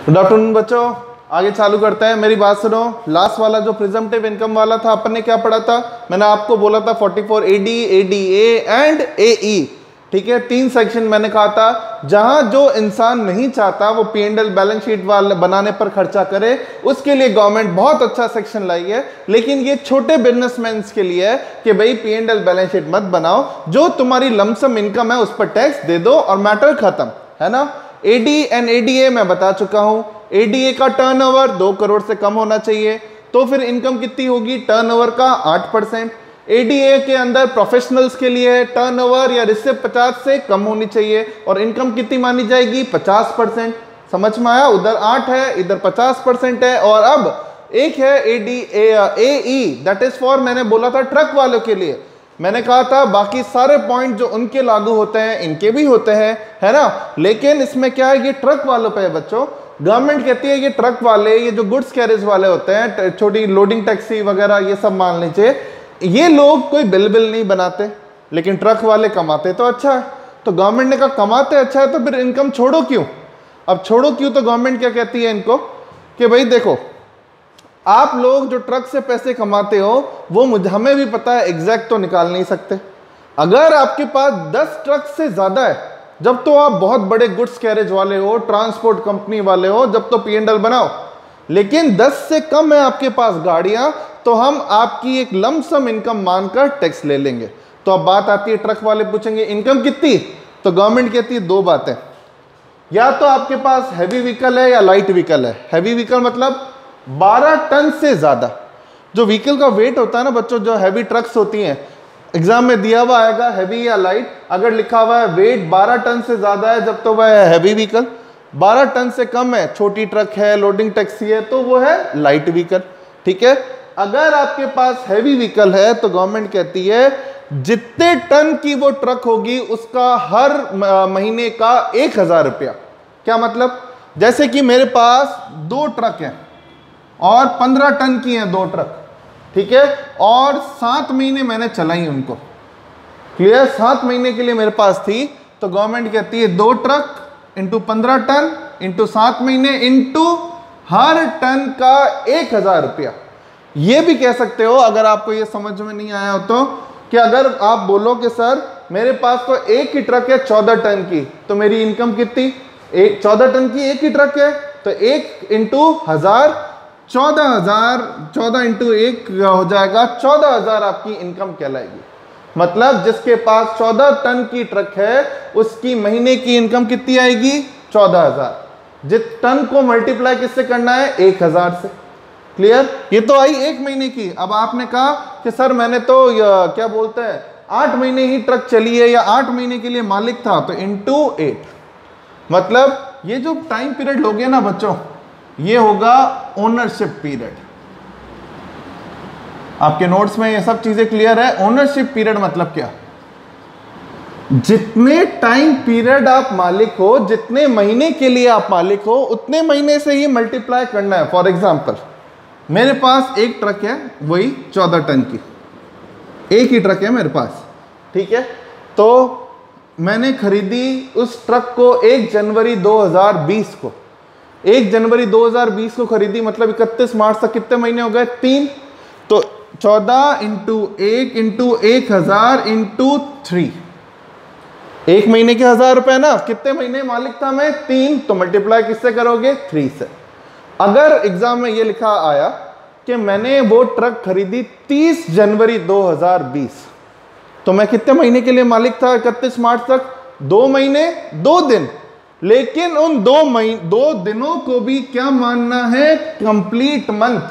Good afternoon बच्चों, आगे चालू करते हैं। मेरी बात सुनो। लास्ट वाला जो प्रिजम्पटिव इनकम वाला था, अपन ने क्या पढ़ा था? मैंने आपको बोला था 44 AD, ADA एंड AE। ठीक है, 3 सेक्शन मैंने कहा था। जहां जो इंसान नहीं चाहता वो P&L बैलेंस शीट वाले बनाने पर खर्चा करे, उसके लिए गवर्नमेंट बहुत अच्छा सेक्शन लाई है। लेकिन ये छोटे बिजनेसमैन के लिए है कि भाई P&L बैलेंस शीट मत बनाओ, जो तुम्हारी लमसम इनकम है उस पर टैक्स दे दो और मैटर खत्म, है ना। AD एंड ADA मैं बता चुका हूं। ADA का टर्नओवर 2 करोड़ से कम होना चाहिए, तो फिर इनकम कितनी होगी? टर्नओवर का 8%। ADA के अंदर प्रोफेशनल्स के लिए टर्नओवर या इससे 50 से कम होनी चाहिए और इनकम कितनी मानी जाएगी? 50%। समझ में आया? उधर 8 है, इधर 50% है। और अब एक है AE, दैट इज फॉर, मैंने बोला था ट्रक वालों के लिए। मैंने कहा था बाकी सारे पॉइंट जो उनके लागू होते हैं इनके भी होते हैं, है ना। लेकिन इसमें क्या है, ये ट्रक वालों पे है बच्चों। गवर्नमेंट कहती है ये ट्रक वाले, ये जो गुड्स कैरिज वाले होते हैं, छोटी लोडिंग टैक्सी वगैरह, ये सब मान लीजिए, ये लोग कोई बिल नहीं बनाते, लेकिन ट्रक वाले कमाते तो अच्छा है। तो गवर्नमेंट ने कहा कमाते अच्छा है तो फिर इनकम छोड़ो क्यों? अब छोड़ो क्यों, तो गवर्नमेंट क्या कहती है इनको कि भाई देखो, आप लोग जो ट्रक से पैसे कमाते हो वो हमें भी पता है, एग्जैक्ट तो निकाल नहीं सकते। अगर आपके पास 10 ट्रक से ज्यादा है, जब तो आप बहुत बड़े गुड्स कैरेज वाले हो, ट्रांसपोर्ट कंपनी वाले हो, जब तो P&L बनाओ। लेकिन 10 से कम है आपके पास गाड़ियां, तो हम आपकी एक लमसम इनकम मानकर टैक्स ले लेंगे। तो अब बात आती है, ट्रक वाले पूछेंगे इनकम कितनी, तो गवर्नमेंट कहती है 2 बातें, या तो आपके पास हैवी व्हीकल है या लाइट व्हीकल है। हैवी व्हीकल मतलब 12 टन से ज्यादा जो व्हीकल का वेट होता है ना बच्चों, जो हैवी ट्रक्स होती हैं, एग्जाम में दिया हुआ आएगा हैवी या लाइट। अगर लिखा हुआ है वेट 12 टन से ज्यादा है, जब तो वह है हैवी व्हीकल। 12 टन से कम है, छोटी ट्रक है, लोडिंग टैक्सी है, तो वो है लाइट व्हीकल। ठीक है, अगर आपके पास हैवी व्हीकल है तो गवर्नमेंट कहती है जितने टन की वो ट्रक होगी उसका हर महीने का 1000 रुपया। क्या मतलब? जैसे कि मेरे पास 2 ट्रक हैं और 15 टन की हैं 2 ट्रक, ठीक है, और 7 महीने मैंने चलाई उनको। क्लियर? 7 महीने के लिए मेरे पास थी, तो गवर्नमेंट कहती है 2 ट्रक इंटू 15 टन इंटू 7 महीने इंटू हर टन का 1000 रुपया। ये भी कह सकते हो, अगर आपको ये समझ में नहीं आया हो तो, कि अगर आप बोलो कि सर मेरे पास तो एक ही ट्रक है 14 टन की, तो मेरी इनकम कितनी? 14 टन की एक ही ट्रक है, तो 1 इंटू 1000, 14 इंटू 1 हो जाएगा 14000 आपकी इनकम कहलाएगी। मतलब जिसके पास 14 टन की ट्रक है उसकी महीने की इनकम कितनी आएगी? 14000। जिस टन को मल्टीप्लाई किससे करना है? 1000 से। क्लियर? ये तो आई 1 महीने की। अब आपने कहा कि सर मैंने तो क्या बोलते हैं 8 महीने ही ट्रक चली है या 8 महीने के लिए मालिक था, तो इंटू 8, मतलब ये जो टाइम पीरियड लोगे ना बच्चों, ये होगा ओनरशिप पीरियड। आपके नोट्स में ये सब चीजें क्लियर है? ओनरशिप पीरियड मतलब क्या? जितने टाइम पीरियड आप मालिक हो, जितने महीने के लिए आप मालिक हो, उतने महीने से ही मल्टीप्लाई करना है। फॉर एग्जांपल मेरे पास एक ट्रक है, वही 14 टन की, एक ही ट्रक है मेरे पास, ठीक है। तो मैंने खरीदी उस ट्रक को 1 जनवरी 2020 को, 1 जनवरी 2020 को खरीदी, मतलब 31 मार्च तक कितने महीने हो गए? 3। तो 14 इंटू 1 इंटू 1000 इंटू 3, 1 महीने के 1000 रुपए ना। कितने महीने मालिक था मैं? 3। तो मल्टीप्लाई किससे करोगे? 3 से। अगर एग्जाम में ये लिखा आया कि मैंने वो ट्रक खरीदी 30 जनवरी 2020, तो मैं कितने महीने के लिए मालिक था 31 मार्च तक? 2 महीने 2 दिन। लेकिन उन 2 दिनों को भी क्या मानना है? Complete month.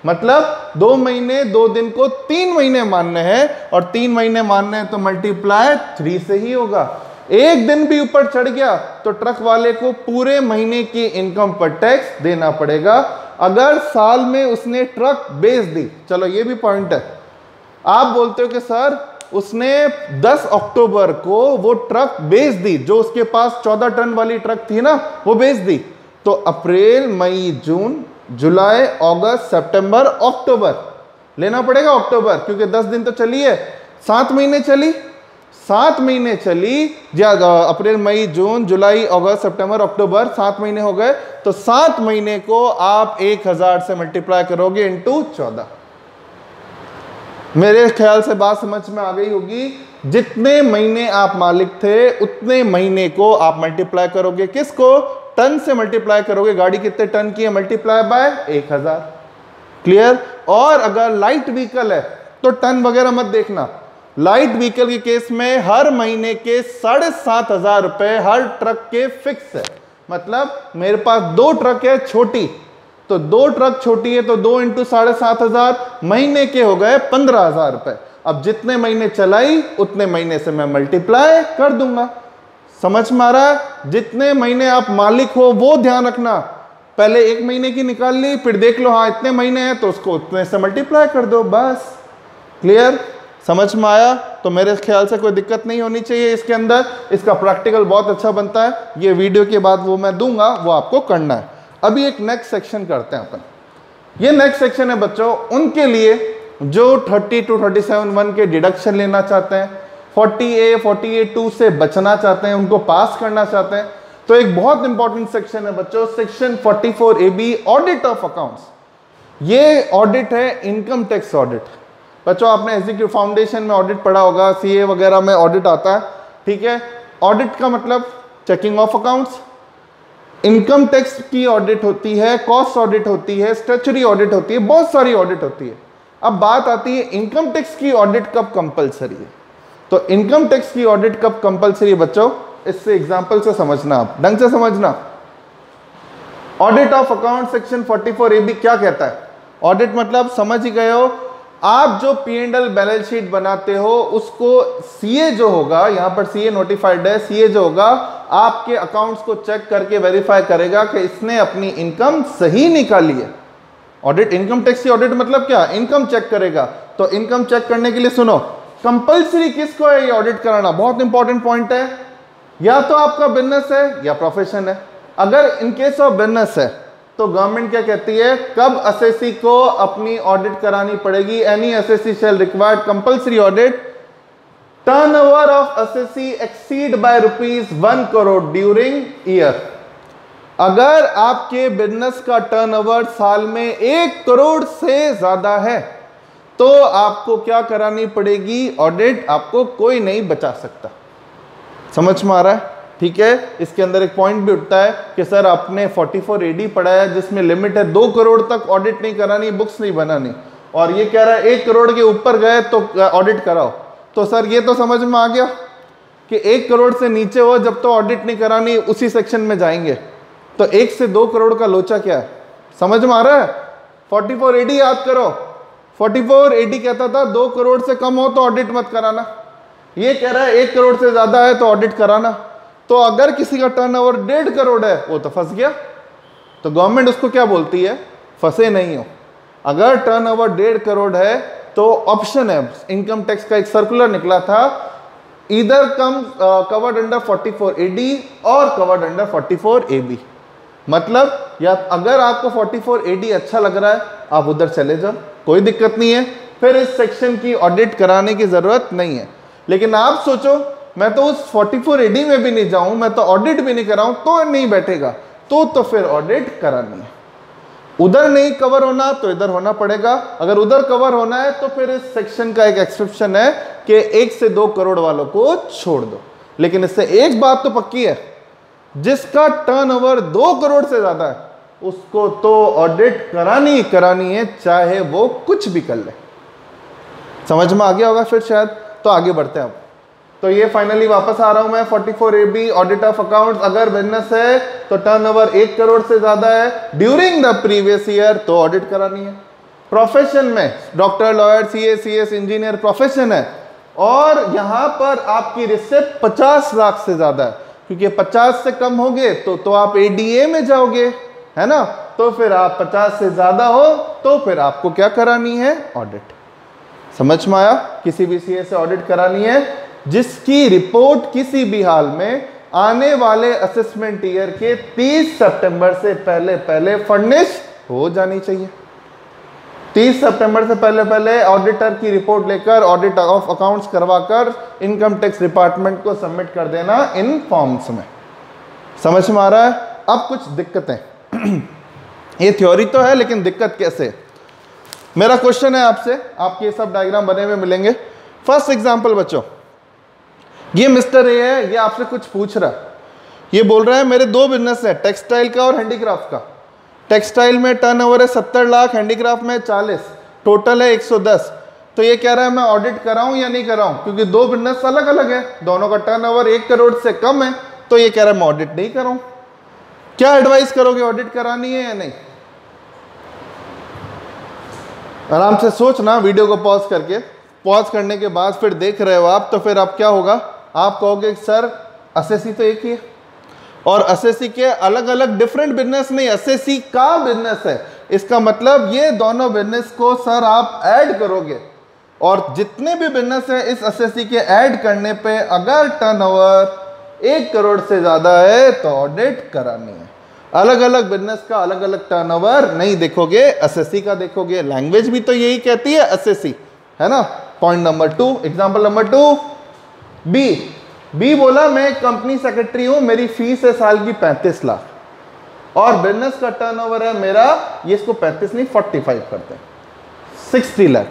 मतलब 2 महीने 2 दिन को 3 महीने मानने हैं, और 3 महीने मानने हैं तो मल्टीप्लाई 3 से ही होगा। एक दिन भी ऊपर चढ़ गया तो ट्रक वाले को पूरे महीने की इनकम पर टैक्स देना पड़ेगा। अगर साल में उसने ट्रक बेच दी, चलो ये भी पॉइंट है, आप बोलते हो कि सर उसने 10 अक्टूबर को वो ट्रक बेच दी, जो उसके पास 14 टन वाली ट्रक थी ना, वो बेच दी, तो अप्रैल मई जून जुलाई अगस्त सितंबर अक्टूबर लेना पड़ेगा। अक्टूबर क्योंकि 10 दिन तो चली है, 7 महीने चली, 7 महीने चली, अप्रैल मई जून जुलाई अगस्त सितंबर अक्टूबर, 7 महीने हो गए, तो 7 महीने को आप 1000 से मल्टीप्लाई करोगे इंटू 14। मेरे ख्याल से बात समझ में आ गई होगी। जितने महीने आप मालिक थे उतने महीने को आप मल्टीप्लाई करोगे, किसको? टन से मल्टीप्लाई करोगे। गाड़ी कितने टन की है, मल्टीप्लाई बाय 1000। क्लियर? और अगर लाइट व्हीकल है तो टन वगैरह मत देखना। लाइट व्हीकल के केस में हर महीने के 7500 रुपए हर ट्रक के फिक्स है। मतलब मेरे पास 2 ट्रक है छोटी, तो 2 ट्रक छोटी है तो 2 इंटू 7500, महीने के हो गए 15000 रुपए। अब जितने महीने चलाई उतने महीने से मैं मल्टीप्लाई कर दूंगा। समझ में आ रहा है? जितने महीने आप मालिक हो वो ध्यान रखना। पहले 1 महीने की निकाल ली, फिर देख लो हाँ इतने महीने हैं तो उसको उतने से मल्टीप्लाई कर दो, बस। क्लियर? समझ में आया? तो मेरे ख्याल से कोई दिक्कत नहीं होनी चाहिए इसके अंदर। इसका प्रैक्टिकल बहुत अच्छा बनता है, ये वीडियो के बाद वो मैं दूंगा, वो आपको करना है। अभी एक नेक्स्ट सेक्शन करते हैं अपन। ये नेक्स्ट सेक्शन है बच्चों उनके लिए जो 30 to 37 1 के डिडक्शन लेना चाहते हैं, 40A 48(2) से बचना चाहते हैं, उनको पास करना चाहते हैं। तो एक बहुत इंपॉर्टेंट सेक्शन है बच्चों, section 44AB, audit of accounts. ये ऑडिट है इनकम टैक्स ऑडिट। बच्चों आपने एसडीक्यू फाउंडेशन में ऑडिट पढ़ा होगा, सीए वगैरह में ऑडिट आता है, ठीक है। ऑडिट का मतलब checking of accounts. Income tax की ऑडिट होती है, कॉस्ट ऑडिट होती है, स्टैट्यूटरी ऑडिट होती है, बहुत सारी ऑडिट होती है। अब बात आती है इनकम टैक्स की ऑडिट कब कंपलसरी है। तो इनकम टैक्स की ऑडिट कब कंपलसरी है बच्चों, इससे एग्जांपल से समझना, आप ढंग से समझना। Audit of account section 44AB क्या कहता है? ऑडिट मतलब समझ ही गए हो, आप जो P&L बैलेंस शीट बनाते हो उसको सीए जो होगा, यहां पर सीए नोटिफाइड है, सीए जो होगा आपके अकाउंट्स को चेक करके वेरीफाई करेगा कि इसने अपनी इनकम सही निकाली है। ऑडिट, इनकम टैक्स की ऑडिट मतलब क्या? इनकम चेक करेगा। तो इनकम चेक करने के लिए सुनो, कंपलसरी किसको है ये ऑडिट कराना? बहुत इंपॉर्टेंट पॉइंट है। या तो आपका बिजनेस है या प्रोफेशन है। अगर इन केस ऑफ बिजनेस है तो गवर्नमेंट क्या कहती है, कब एसएससी को अपनी ऑडिट करानी पड़ेगी? Any SSC shall required compulsory audit turnover of SSC exceed by ₹1 crore during year. अगर आपके बिजनेस का टर्नओवर साल में 1 करोड़ से ज्यादा है तो आपको क्या करानी पड़ेगी? ऑडिट। आपको कोई नहीं बचा सकता। समझ में आ रहा है? ठीक है। इसके अंदर एक पॉइंट भी उठता है कि सर आपने 44AD पढ़ा है जिसमें लिमिट है 2 करोड़ तक ऑडिट नहीं करानी, बुक्स नहीं बनानी, और ये कह रहा है 1 करोड़ के ऊपर गए तो ऑडिट कराओ। तो सर ये तो समझ में आ गया कि 1 करोड़ से नीचे हो जब तो ऑडिट नहीं करानी, उसी सेक्शन में जाएंगे। तो 1 से 2 करोड़ का लोचा क्या है? समझ में आ रहा है? 44AD याद करो। 44AD कहता था 2 करोड़ से कम हो तो ऑडिट मत कराना। ये कह रहा है 1 करोड़ से ज्यादा है तो ऑडिट कराना। तो अगर किसी का टर्नओवर 1.5 करोड़ है वो तो फंस गया। तो गवर्नमेंट उसको क्या बोलती है? फंसे नहीं हो। अगर टर्नओवर 1.5 करोड़ है तो ऑप्शन है, इनकम टैक्स का एक सर्कुलर निकला था, ईदर कम कवर्ड अंडर 44AD और कवर्ड अंडर 44AB। मतलब या अगर आपको 44AD अच्छा लग रहा है आप उधर चले जाओ, कोई दिक्कत नहीं है, फिर इस सेक्शन की ऑडिट कराने की जरूरत नहीं है। लेकिन आप सोचो मैं तो उस 44AD में भी नहीं जाऊं, मैं तो ऑडिट भी नहीं कराऊं तो नहीं बैठेगा, तो फिर ऑडिट करानी है। उधर नहीं कवर होना तो इधर होना पड़ेगा। अगर उधर कवर होना है तो फिर इस सेक्शन का एक एक्सेप्शन है कि 1 से 2 करोड़ वालों को छोड़ दो। लेकिन इससे एक बात तो पक्की है, जिसका टर्नओवर 2 करोड़ से ज्यादा है उसको तो ऑडिट करानी है, चाहे वो कुछ भी कर ले। समझ में आ गया होगा फिर शायद। तो आगे बढ़ते हैं अब। तो ये फाइनली वापस आ रहा हूं मैं 44AB ऑडिट ऑफ अकाउंट्स। अगर बिजनेस है तो टर्नओवर 1 करोड़ से ज्यादा है ड्यूरिंग द प्रीवियस ईयर तो ऑडिट करानी है। प्रोफेशन में doctor, lawyer, CA, CS, engineer profession है और यहां पर आपकी रिसिप्ट 50 लाख से ज्यादा है, क्योंकि 50 से कम होगे तो आप ADA में जाओगे, है ना। तो फिर आप 50 से ज्यादा हो तो फिर आपको क्या करानी है? ऑडिट। समझ में आया? किसी भी सीए से ऑडिट करानी है जिसकी रिपोर्ट किसी भी हाल में आने वाले असेसमेंट ईयर के 30 सितंबर से पहले फर्निश हो जानी चाहिए। 30 सितंबर से पहले पहले ऑडिटर की रिपोर्ट लेकर ऑडिट ऑफ अकाउंट्स करवाकर इनकम टैक्स डिपार्टमेंट को सबमिट कर देना इन फॉर्म्स में। समझ में आ रहा है? अब कुछ दिक्कतें ये थ्योरी तो है लेकिन दिक्कत कैसे? मेरा क्वेश्चन है आपसे, आपके सब डायग्राम बने हुए मिलेंगे। फर्स्ट एग्जांपल बच्चों, ये मिस्टर ए है, ये आपसे कुछ पूछ रहा है। ये बोल रहा है मेरे दो बिजनेस है, टेक्सटाइल का और हैंडीक्राफ्ट का। टेक्सटाइल में टर्नओवर है 70 लाख, हैंडीक्राफ्ट में 40, टोटल है 110। तो ये कह रहा है मैं ऑडिट कराऊं या नहीं कराऊं, क्योंकि दो बिजनेस अलग अलग है, दोनों का टर्नओवर 1 करोड़ से कम है। तो ये कह रहा है मैं ऑडिट नहीं कराऊं। क्या एडवाइस करोगे, ऑडिट करानी है या नहीं? आराम से सोचना, वीडियो को पॉज करके। पॉज करने के बाद फिर देख रहे हो आप, तो फिर आप क्या होगा, आप कहोगे सर एसएससी तो एक ही है और एसएससी के अलग अलग डिफरेंट बिजनेस नहीं, एसएससी का बिजनेस है। इसका मतलब ये दोनों बिजनेस को सर आप ऐड करोगे और जितने भी बिजनेस है इस एसएससी के ऐड करने पे अगर टर्नओवर 1 करोड़ से ज्यादा है तो ऑडिट करानी है। अलग अलग बिजनेस का अलग अलग टर्नओवर नहीं देखोगे, एसएससी का देखोगे। लैंग्वेज भी तो यही कहती है एसएससी, है ना। Point number 2, example number 2, B बोला मैं एक कंपनी सेक्रेटरी हूं, मेरी फीस है साल की 35 लाख और बिजनेस का टर्नओवर है मेरा, ये इसको 35 नहीं 45 करते हैं, 60 लाख।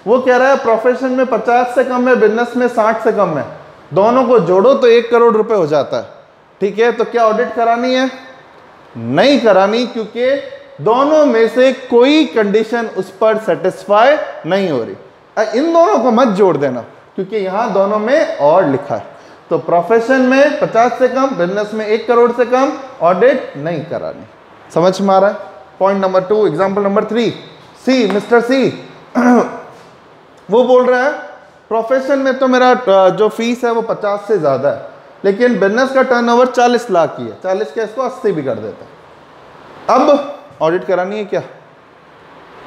वो कह रहा है प्रोफेशन में 50 से कम है, बिजनेस में 60 से कम है, दोनों को जोड़ो तो 1 करोड़ रुपए हो जाता है। ठीक है, तो क्या ऑडिट करानी है? नहीं करानी, क्योंकि दोनों में से कोई कंडीशन उस पर सेटिस्फाई नहीं हो रही। इन दोनों को मत जोड़ देना, क्योंकि यहां दोनों में और लिखा है। तो प्रोफेशन में 50 से कम, बिजनेस में 1 करोड़ से कम, ऑडिट नहीं करानी। समझ में आ रहा है? पॉइंट नंबर 2, एग्जांपल नंबर 3, सी, मिस्टर सी वो बोल रहा है प्रोफेशन में तो मेरा जो फीस है वो 50 से ज्यादा है, लेकिन बिजनेस का टर्नओवर 40 लाख की है, 40 के इसको 80 भी कर देता है। अब ऑडिट करानी है क्या?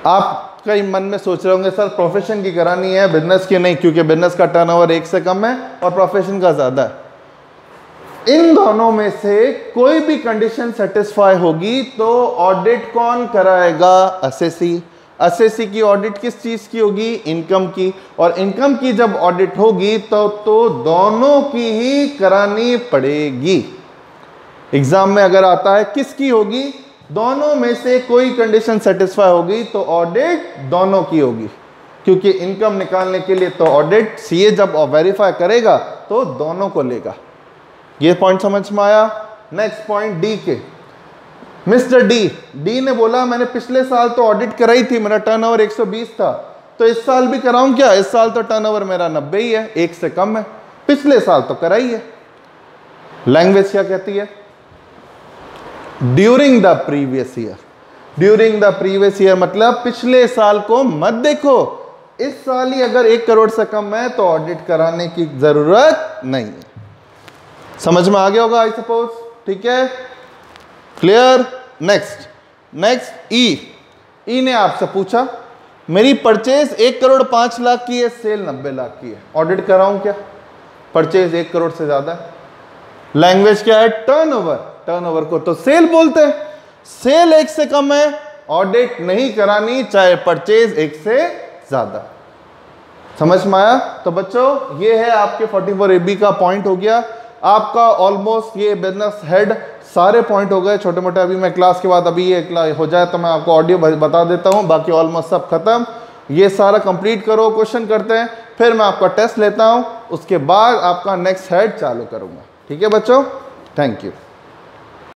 आप कई मन में सोच रहे होंगे सर प्रोफेशन की करानी है, बिजनेस की नहीं, क्योंकि बिजनेस का टर्नओवर 1 से कम है और प्रोफेशन का ज्यादा है। इन दोनों में से कोई भी कंडीशन सेटिस्फाई होगी तो ऑडिट कौन कराएगा? एसएससी। एसएससी की ऑडिट किस चीज की होगी? इनकम की। और इनकम की जब ऑडिट होगी तो दोनों की ही करानी पड़ेगी। एग्जाम में अगर आता है किसकी होगी? दोनों में से कोई कंडीशन सेटिस्फाई होगी तो ऑडिट दोनों की होगी, क्योंकि इनकम निकालने के लिए तो ऑडिट सीए जब वेरीफाई करेगा तो दोनों को लेगा। ये पॉइंट समझ में आया? नेक्स्ट पॉइंट डी के, मिस्टर डी ने बोला मैंने पिछले साल तो ऑडिट कराई थी, मेरा टर्नओवर 120 था, तो इस साल भी कराऊं क्या? इस साल तो टर्नओवर मेरा 90 ही है, 1 से कम है, पिछले साल तो कराई है। लैंग्वेज क्या कहती है? During the previous year. During the previous year मतलब पिछले साल को मत देखो, इस साल ही अगर 1 करोड़ से कम है तो ऑडिट कराने की जरूरत नहीं है। समझ में आ गया होगा आई सपोज। ठीक है, क्लियर। नेक्स्ट ई ने आपसे पूछा मेरी परचेज 1 करोड़ 5 लाख की है, सेल 90 लाख की है, ऑडिट कराऊं क्या? परचेज 1 करोड़ से ज्यादा है। लैंग्वेज क्या है? टर्नओवर। टर्नओवर को तो सेल बोलते हैं, सेल 1 से कम है, ऑडिट नहीं करानी चाहे परचेज 1 से ज्यादा। समझ में आया? तो बच्चों ये है आपके 44AB का पॉइंट हो गया आपका ऑलमोस्ट। ये बिजनेस हेड सारे पॉइंट हो गए छोटे मोटे। अभी मैं क्लास के बाद अभी ये हो जाए तो मैं आपको ऑडियो बता देता हूँ, बाकी ऑलमोस्ट सब खत्म। ये सारा कंप्लीट करो, क्वेश्चन करते हैं, फिर मैं आपका टेस्ट लेता हूँ, उसके बाद आपका नेक्स्ट हेड चालू करूँगा। ठीक है बच्चों, थैंक यू।